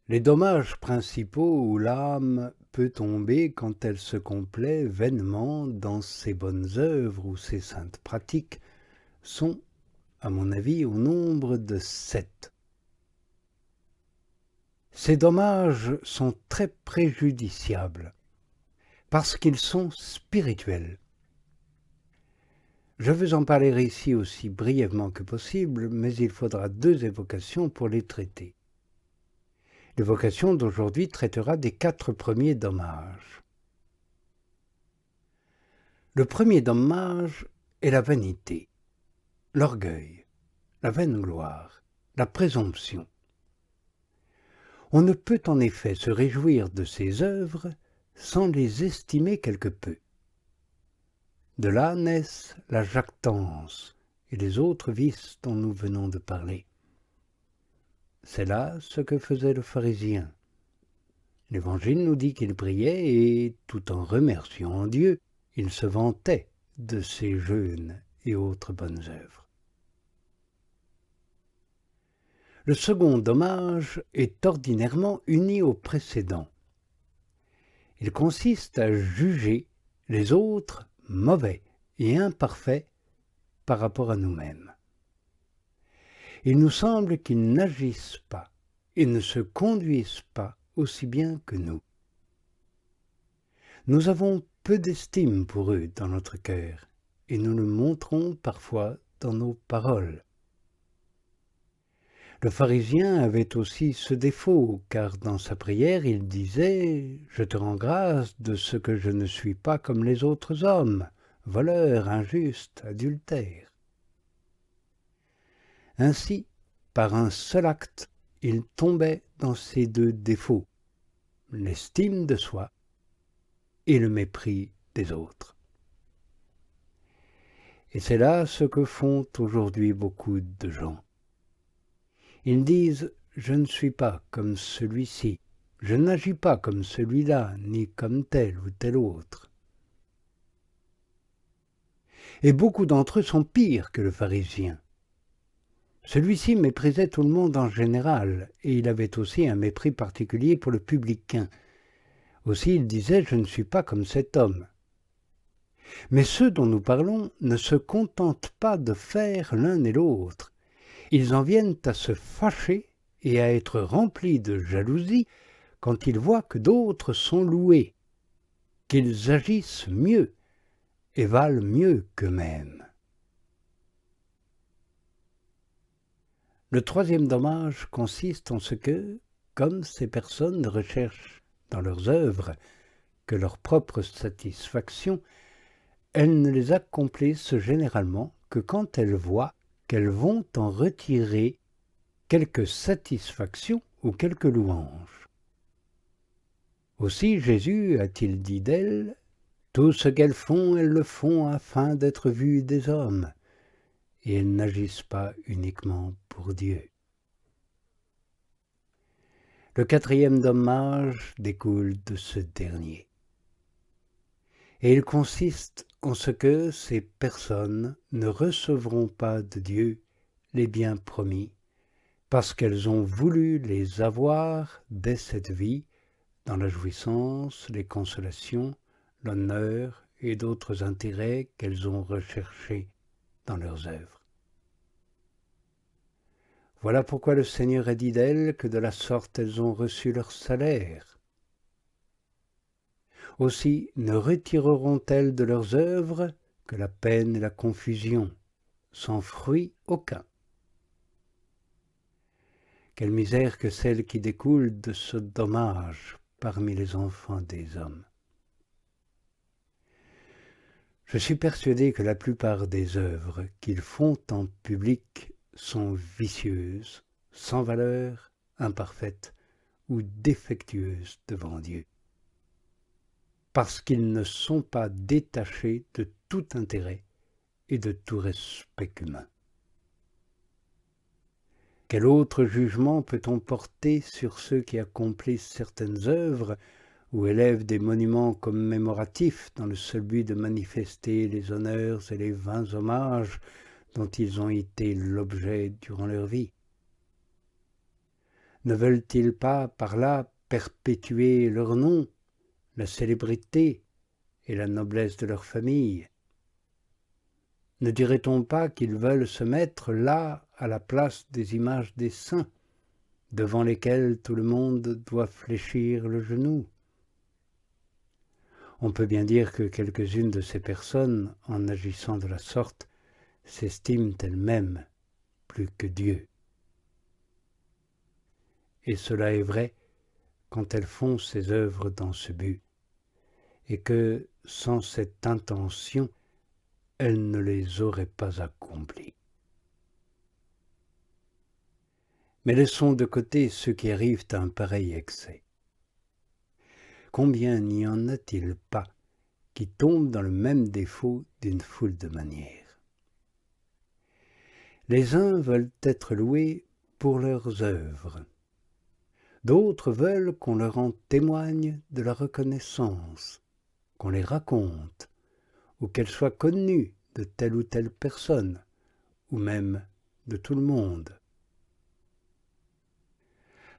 Les dommages principaux où l'âme peut tomber quand elle se complaît vainement dans ses bonnes œuvres ou ses saintes pratiques sont, à mon avis, au nombre de 7. Ces dommages sont très préjudiciables parce qu'ils sont spirituels. Je veux en parler ici aussi brièvement que possible, mais il faudra 2 évocations pour les traiter. L'évocation d'aujourd'hui traitera des 4 premiers dommages. Le premier dommage est la vanité, l'orgueil, la vaine gloire, la présomption. On ne peut en effet se réjouir de ses œuvres sans les estimer quelque peu. De là naissent la jactance et les autres vices dont nous venons de parler. C'est là ce que faisait le pharisien. L'Évangile nous dit qu'il priait et, tout en remerciant Dieu, il se vantait de ses jeûnes et autres bonnes œuvres. Le second dommage est ordinairement uni au précédent. Il consiste à juger les autres mauvais et imparfaits par rapport à nous-mêmes. Il nous semble qu'ils n'agissent pas et ne se conduisent pas aussi bien que nous. Nous avons peu d'estime pour eux dans notre cœur et nous le montrons parfois dans nos paroles. Le pharisien avait aussi ce défaut, car dans sa prière il disait « Je te rends grâce de ce que je ne suis pas comme les autres hommes, voleurs, injustes, adultères. » Ainsi, par un seul acte, il tombait dans ces 2 défauts, l'estime de soi et le mépris des autres. Et c'est là ce que font aujourd'hui beaucoup de gens. Ils disent « Je ne suis pas comme celui-ci, je n'agis pas comme celui-là, ni comme tel ou tel autre. » Et beaucoup d'entre eux sont pires que le pharisien. Celui-ci méprisait tout le monde en général, et il avait aussi un mépris particulier pour le publicain. Aussi il disait « Je ne suis pas comme cet homme ». Mais ceux dont nous parlons ne se contentent pas de faire l'un et l'autre. Ils en viennent à se fâcher et à être remplis de jalousie quand ils voient que d'autres sont loués, qu'ils agissent mieux et valent mieux qu'eux-mêmes. Le troisième dommage consiste en ce que, comme ces personnes ne recherchent dans leurs œuvres que leur propre satisfaction, elles ne les accomplissent généralement que quand elles voient qu'elles vont en retirer quelque satisfaction ou quelque louange. Aussi Jésus a-t-il dit d'elles « Tout ce qu'elles le font afin d'être vues des hommes, et elles n'agissent pas uniquement pour Dieu. » Le quatrième dommage découle de ce dernier. Et il consiste en ce que ces personnes ne recevront pas de Dieu les biens promis, parce qu'elles ont voulu les avoir dès cette vie, dans la jouissance, les consolations, l'honneur et d'autres intérêts qu'elles ont recherchés dans leurs œuvres. Voilà pourquoi le Seigneur a dit d'elles que de la sorte elles ont reçu leur salaire. Aussi ne retireront-elles de leurs œuvres que la peine et la confusion, sans fruit aucun. Quelle misère que celle qui découle de ce dommage parmi les enfants des hommes. Je suis persuadé que la plupart des œuvres qu'ils font en public sont vicieuses, sans valeur, imparfaites ou défectueuses devant Dieu, parce qu'ils ne sont pas détachés de tout intérêt et de tout respect humain. Quel autre jugement peut-on porter sur ceux qui accomplissent certaines œuvres ou élèvent des monuments commémoratifs dans le seul but de manifester les honneurs et les vains hommages dont ils ont été l'objet durant leur vie? Ne veulent-ils pas par là perpétuer leur nom, la célébrité et la noblesse de leur famille? Ne dirait-on pas qu'ils veulent se mettre là à la place des images des saints, devant lesquelles tout le monde doit fléchir le genou? On peut bien dire que quelques-unes de ces personnes, en agissant de la sorte, s'estiment elles-mêmes plus que Dieu. Et cela est vrai quand elles font ces œuvres dans ce but, et que, sans cette intention, elles ne les auraient pas accomplies. Mais laissons de côté ceux qui arrivent à un pareil excès. Combien n'y en a-t-il pas qui tombent dans le même défaut d'une foule de manières? Les uns veulent être loués pour leurs œuvres. D'autres veulent qu'on leur en témoigne de la reconnaissance, qu'on les raconte, ou qu'elles soient connues de telle ou telle personne, ou même de tout le monde.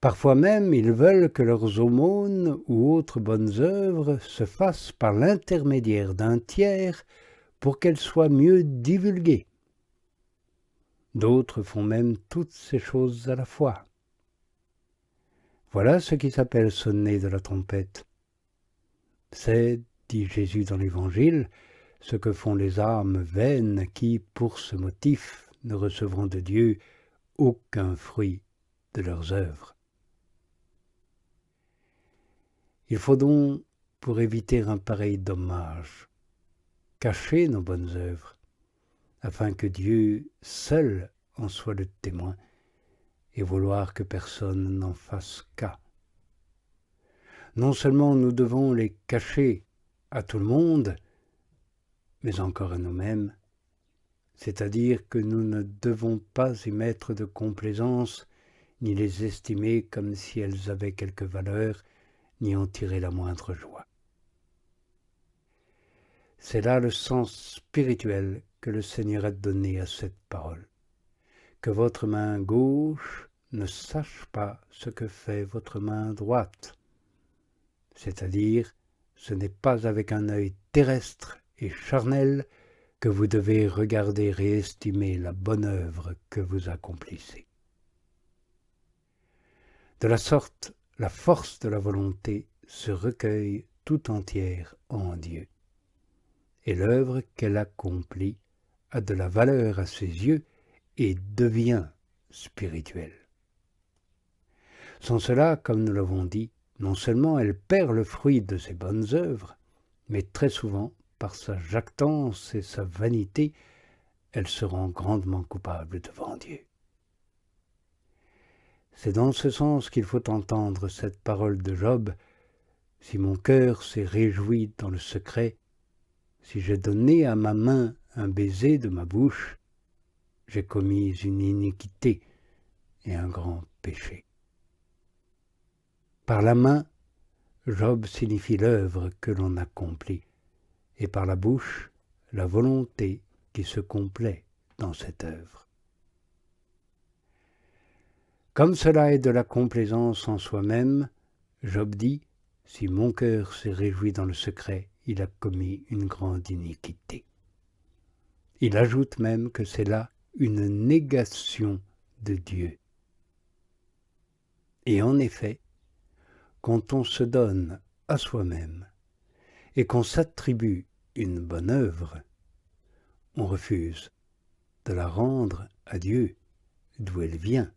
Parfois même, ils veulent que leurs aumônes ou autres bonnes œuvres se fassent par l'intermédiaire d'un tiers pour qu'elles soient mieux divulguées. D'autres font même toutes ces choses à la fois. Voilà ce qui s'appelle sonner de la trompette. C'est, dit Jésus dans l'Évangile, ce que font les âmes vaines qui, pour ce motif, ne recevront de Dieu aucun fruit de leurs œuvres. Il faut donc, pour éviter un pareil dommage, cacher nos bonnes œuvres, afin que Dieu seul en soit le témoin, et vouloir que personne n'en fasse cas. Non seulement nous devons les cacher à tout le monde, mais encore à nous-mêmes, c'est-à-dire que nous ne devons pas y mettre de complaisance, ni les estimer comme si elles avaient quelque valeur, ni en tirer la moindre joie. C'est là le sens spirituel que le Seigneur a donné à cette parole. Que votre main gauche ne sache pas ce que fait votre main droite. C'est-à-dire, ce n'est pas avec un œil terrestre et charnel que vous devez regarder et estimer la bonne œuvre que vous accomplissez. De la sorte, la force de la volonté se recueille tout entière en Dieu, et l'œuvre qu'elle accomplit a de la valeur à ses yeux et devient spirituelle. Sans cela, comme nous l'avons dit, non seulement elle perd le fruit de ses bonnes œuvres, mais très souvent, par sa jactance et sa vanité, elle se rend grandement coupable devant Dieu. C'est dans ce sens qu'il faut entendre cette parole de Job. Si mon cœur s'est réjoui dans le secret, si j'ai donné à ma main un baiser de ma bouche, j'ai commis une iniquité et un grand péché. Par la main, Job signifie l'œuvre que l'on accomplit, et par la bouche, la volonté qui se complaît dans cette œuvre. Comme cela est de la complaisance en soi-même, Job dit, « Si mon cœur s'est réjoui dans le secret, il a commis une grande iniquité. » Il ajoute même que c'est là une négation de Dieu. Et en effet, quand on se donne à soi-même et qu'on s'attribue une bonne œuvre, on refuse de la rendre à Dieu d'où elle vient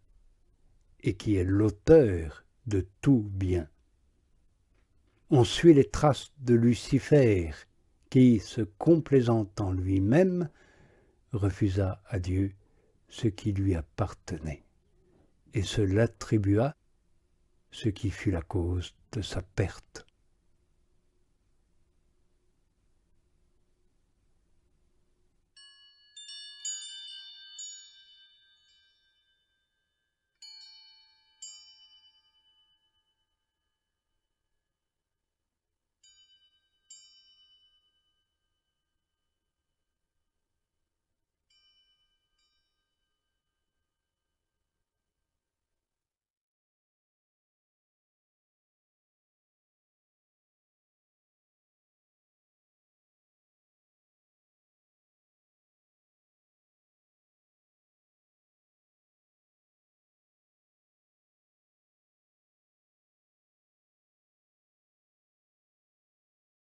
et qui est l'auteur de tout bien. On suit les traces de Lucifer qui, se complaisant en lui-même, refusa à Dieu ce qui lui appartenait et se l'attribua, ce qui fut la cause de sa perte.